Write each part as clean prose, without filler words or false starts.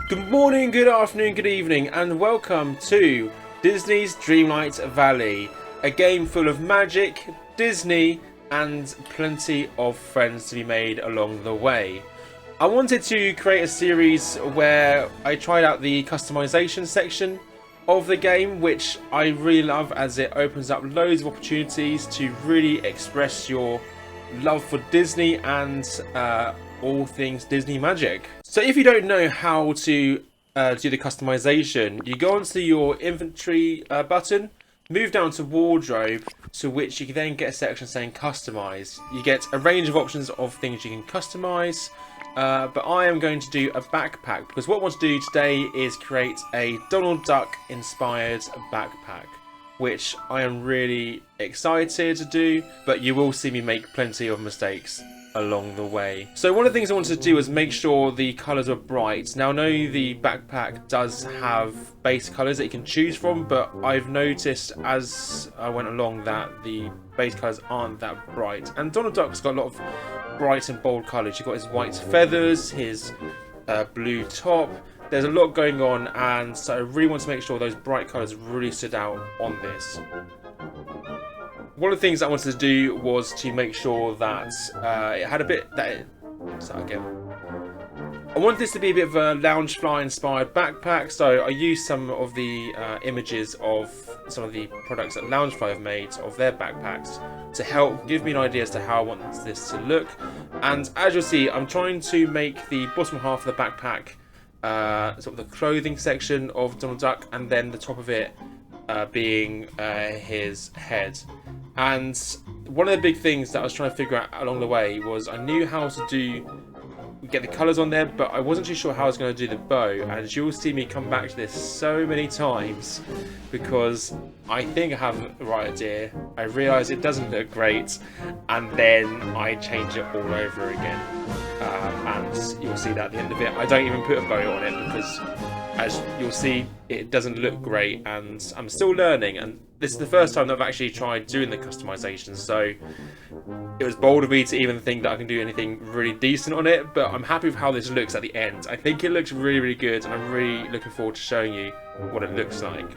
Good morning, good afternoon, good evening, and welcome to Disney's Dreamlight Valley, a game full of magic, Disney, and plenty of friends to be made along the way. I wanted to create a series where I tried out the customization section of the game, which I really love as it opens up loads of opportunities to really express your love for Disney and all things Disney magic. So if you don't know how to do the customization, you go onto your inventory button, move down to wardrobe, to which you can then get a section saying customize. You get a range of options of things you can customize, but I am going to do a backpack because what I want to do today is create a Donald Duck inspired backpack, which I am really excited to do, but you will see me make plenty of mistakes along the way. So one of the things I wanted to do was make sure the colours were bright. Now I know the backpack does have base colours that you can choose from, but I've noticed as I went along that the base colours aren't that bright. And Donald Duck's got a lot of bright and bold colours. You've got his white feathers, his blue top. There's a lot going on, and so I really want to make sure those bright colours really stood out on this. One of the things I wanted to do was to make sure that it had a bit that. I wanted this to be a bit of a Loungefly inspired backpack, so I used some of the images of some of the products that Loungefly have made of their backpacks to help give me an idea as to how I want this to look. And as you'll see, I'm trying to make the bottom half of the backpack sort of the clothing section of Donald Duck, and then the top of it being his head. And one of the big things that I was trying to figure out along the way was I knew how to get the colours on there, but I wasn't too sure how I was going to do the bow. And you'll see me come back to this so many times because I think I have the right idea. I realise it doesn't look great, and then I change it all over again. And you'll see that at the end of it, I don't even put a bow on it because, as you'll see, it doesn't look great, and I'm still learning. And this is the first time that I've actually tried doing the customization, so it was bold of me to even think that I can do anything really decent on it, but I'm happy with how this looks at the end. I think it looks really, really good, and I'm really looking forward to showing you what it looks like.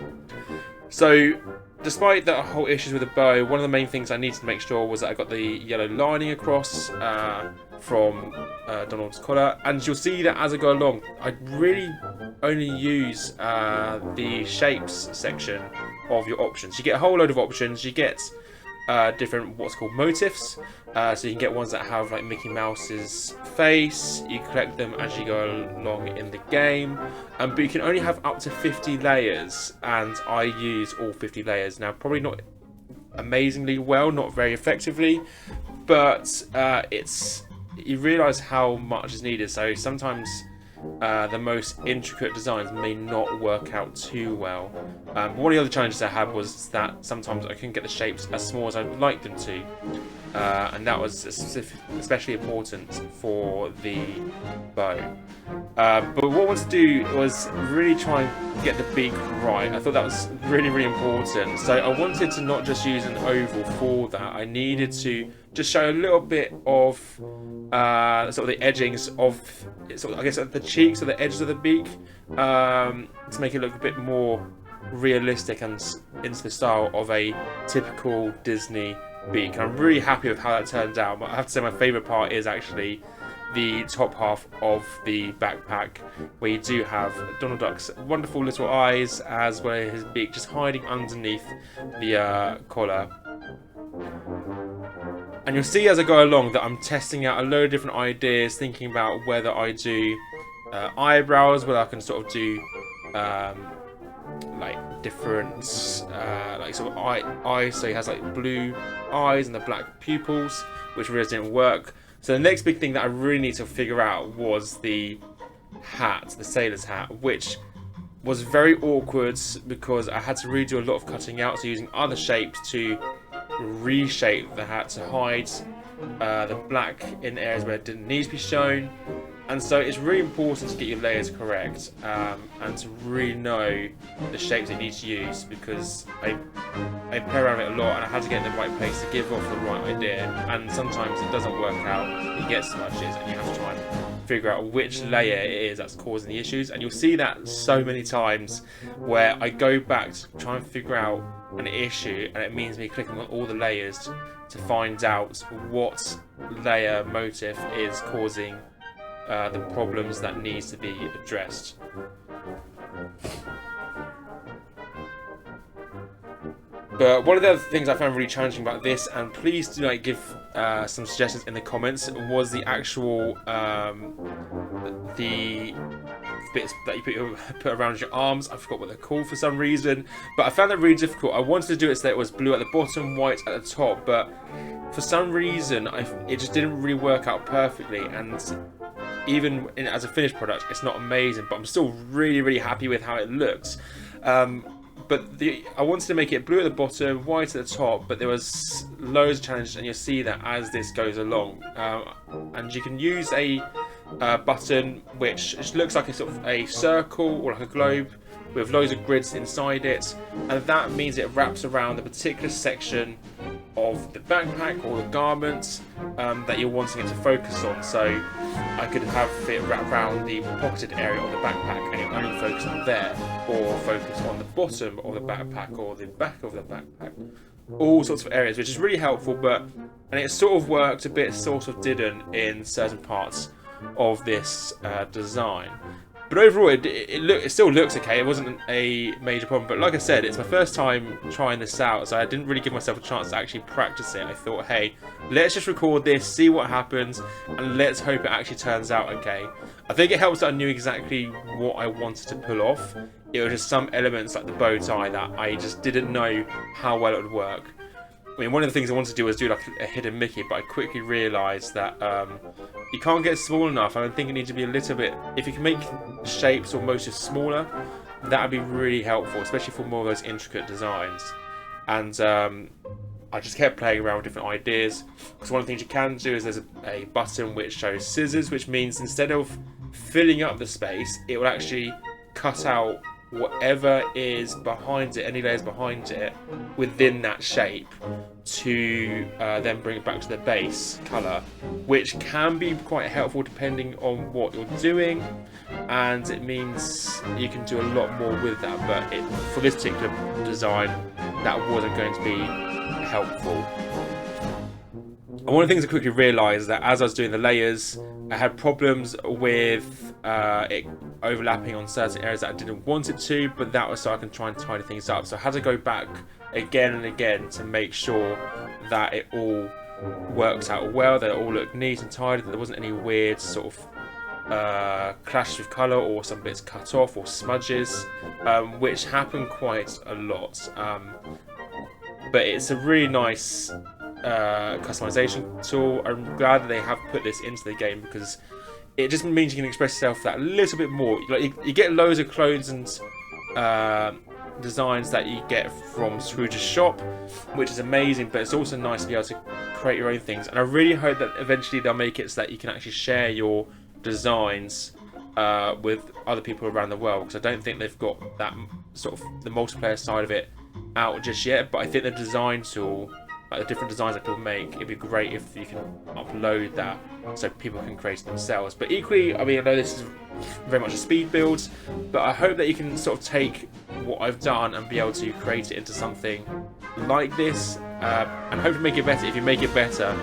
So, despite the whole issues with the bow, one of the main things I needed to make sure was that I got the yellow lining across from Donald's collar, and you'll see that as I go along, I really only use the shapes section of your options. You get a whole load of options. You get different what's called motifs, so you can get ones that have like Mickey Mouse's face. You collect them as you go along in the game, but you can only have up to 50 layers, and I use all 50 layers. Now, probably not amazingly well, not very effectively, but you realise how much is needed. So sometimes the most intricate designs may not work out too well. But one of the other challenges I had was that sometimes I couldn't get the shapes as small as I'd like them to, and that was especially important for the bow. But what I wanted to do was really try and get the beak right. I thought that was really, really important. So I wanted to not just use an oval for that. I needed to just show a little bit of sort of the edgings of, sort of, I guess, the cheeks or the edges of the beak, to make it look a bit more realistic and into the style of a typical Disney beak. I'm really happy with how that turned out. But I have to say my favourite part is actually the top half of the backpack, where you do have Donald Duck's wonderful little eyes as well as his beak just hiding underneath the collar. And you'll see as I go along that I'm testing out a load of different ideas, thinking about whether I do eyebrows, whether I can sort of do like different like sort of eyes, so he has like blue eyes and the black pupils, which really didn't work. So the next big thing that I really need to figure out was the hat, the sailor's hat, which was very awkward because I had to redo a lot of cutting out, so using other shapes to reshape the hat to hide the black in areas where it didn't need to be shown. And so it's really important to get your layers correct, and to really know the shapes you need to use, because I play around with it a lot and I had to get in the right place to give off the right idea, and sometimes it doesn't work out, you get smudges and you have to try and figure out which layer it is that's causing the issues. And you'll see that so many times where I go back to try and figure out an issue, and it means me clicking on all the layers to find out what layer motif is causing the problems that needs to be addressed. But one of the other things I found really challenging about this, and please do give some suggestions in the comments, was the actual the bits that you put around your arms. I forgot what they're called for some reason, but I found that really difficult. I wanted to do it so that it was blue at the bottom, white at the top, but for some reason it just didn't really work out perfectly. And even as a finished product, it's not amazing, but I'm still really happy with how it looks. But I wanted to make it blue at the bottom, white at the top, but there was loads of challenges, and you'll see that as this goes along. And you can use a button which looks like a sort of a circle or like a globe with loads of grids inside it, and that means it wraps around the particular section of the backpack or the garment that you're wanting it to focus on. So I could have it wrap around the pocketed area of the backpack and it only focus on there, or focus on the bottom of the backpack or the back of the backpack. All sorts of areas, which is really helpful, and it sort of worked a bit, sort of didn't in certain parts of this design. But overall, it still looks okay. It wasn't a major problem. But like I said, it's my first time trying this out, so I didn't really give myself a chance to actually practice it. I thought, hey, let's just record this, see what happens, and let's hope it actually turns out okay. I think it helps that I knew exactly what I wanted to pull off. It was just some elements like the bow tie that I just didn't know how well it would work. I mean, one of the things I wanted to do was do like a hidden Mickey, but I quickly realised that you can't get small enough, and I think it needs to be a little bit. If you can make shapes or motifs smaller, that would be really helpful, especially for more of those intricate designs. And I just kept playing around with different ideas, because one of the things you can do is there's a button which shows scissors, which means instead of filling up the space, it will actually cut out whatever is behind it, any layers behind it, within that shape, to then bring it back to the base colour, which can be quite helpful depending on what you're doing, and it means you can do a lot more with that. But for this particular design, that wasn't going to be helpful. And one of the things I quickly realised is that as I was doing the layers, I had problems with it overlapping on certain areas that I didn't want it to, but that was so I can try and tidy things up. So I had to go back again and again to make sure that it all worked out well, that it all looked neat and tidy, that there wasn't any weird sort of clashes with colour or some bits cut off or smudges, which happen quite a lot. But it's a really nice customization tool. I'm glad that they have put this into the game, because it just means you can express yourself that a little bit more. Like you get loads of clothes and designs that you get from Scrooge's shop, which is amazing, but it's also nice to be able to create your own things. And I really hope that eventually they'll make it so that you can actually share your designs with other people around the world, because I don't think they've got that sort of the multiplayer side of it out just yet. But I think the design tool, like the different designs that people make, it'd be great if you can upload that so people can create it themselves. But equally, I mean, I know this is very much a speed build, but I hope that you can sort of take what I've done and be able to create it into something like this, and hopefully make it better. If you make it better,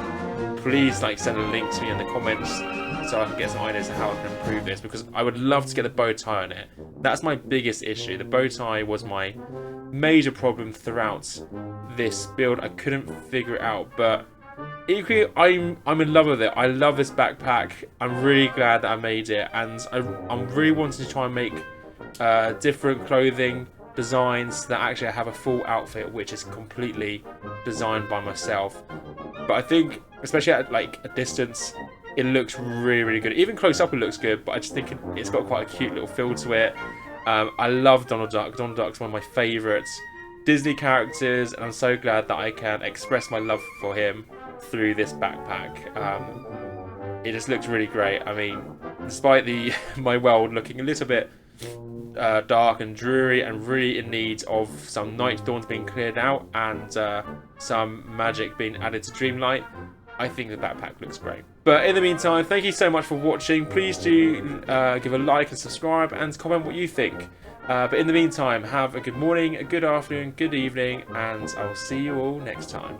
please send a link to me in the comments so I can get some ideas of how I can improve this, because I would love to get the bow tie on it. That's my biggest issue. The bow tie was my major problem throughout this build. I couldn't figure it out, but equally I'm in love with it. I love this backpack. I'm really glad that I made it, and I'm really wanting to try and make different clothing designs that actually have a full outfit which is completely designed by myself. But I think, especially at a distance, it looks really good. Even close up it looks good, but I just think it's got quite a cute little feel to it. I love Donald Duck. Donald Duck's one of my favourites Disney characters, and I'm so glad that I can express my love for him through this backpack. It just looks really great. I mean, despite my world looking a little bit dark and dreary and really in need of some night thorns being cleared out and some magic being added to Dreamlight, I think the backpack looks great. But in the meantime, thank you so much for watching. Please do give a like and subscribe and comment what you think. But in the meantime, have a good morning, a good afternoon, good evening, and I will see you all next time.